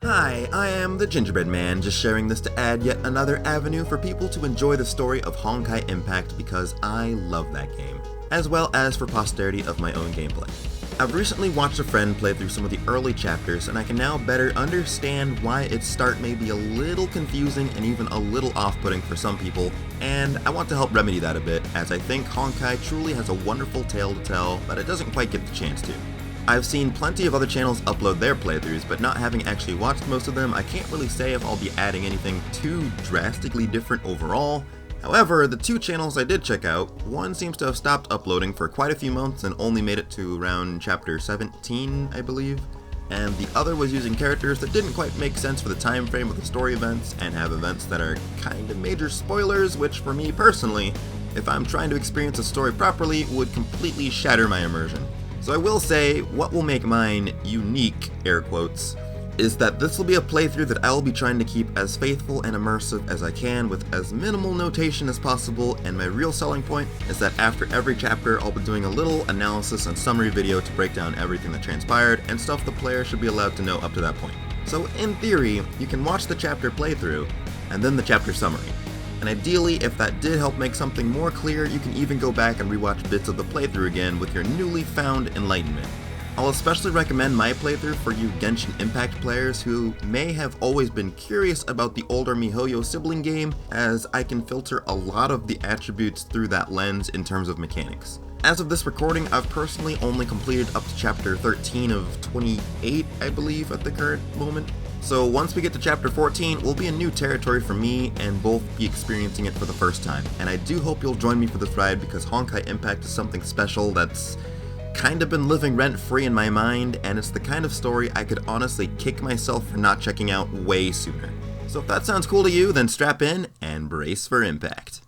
Hi, I am the Gingerbread Man, just sharing this to add yet another avenue for people to enjoy the story of Honkai Impact because I love that game, as well as for posterity of my own gameplay. I've recently watched a friend play through some of the early chapters, and I can now better understand why its start may be a little confusing and even a little off-putting for some people, and I want to help remedy that a bit, as I think Honkai truly has a wonderful tale to tell, but it doesn't quite get the chance to. I've seen plenty of other channels upload their playthroughs, but not having actually watched most of them, I can't really say if I'll be adding anything too drastically different overall. However, the two channels I did check out, one seems to have stopped uploading for quite a few months and only made it to around chapter 17, I believe, and the other was using characters that didn't quite make sense for the time frame of the story events and have events that are kind of major spoilers, which for me personally, if I'm trying to experience a story properly, would completely shatter my immersion. So I will say, what will make mine unique, air quotes, is that this will be a playthrough that I will be trying to keep as faithful and immersive as I can with as minimal notation as possible, and my real selling point is that after every chapter I'll be doing a little analysis and summary video to break down everything that transpired and stuff the player should be allowed to know up to that point. So in theory, you can watch the chapter playthrough and then the chapter summary. And ideally, if that did help make something more clear, you can even go back and rewatch bits of the playthrough again with your newly found enlightenment. I'll especially recommend my playthrough for you Genshin Impact players who may have always been curious about the older MiHoYo sibling game, as I can filter a lot of the attributes through that lens in terms of mechanics. As of this recording, I've personally only completed up to chapter 13 of 28, I believe, at the current moment. So once we get to chapter 14, we'll be in new territory for me and both be experiencing it for the first time. And I do hope you'll join me for this ride because Honkai Impact is something special that's kind of been living rent-free in my mind, and it's the kind of story I could honestly kick myself for not checking out way sooner. So if that sounds cool to you, then strap in and brace for impact.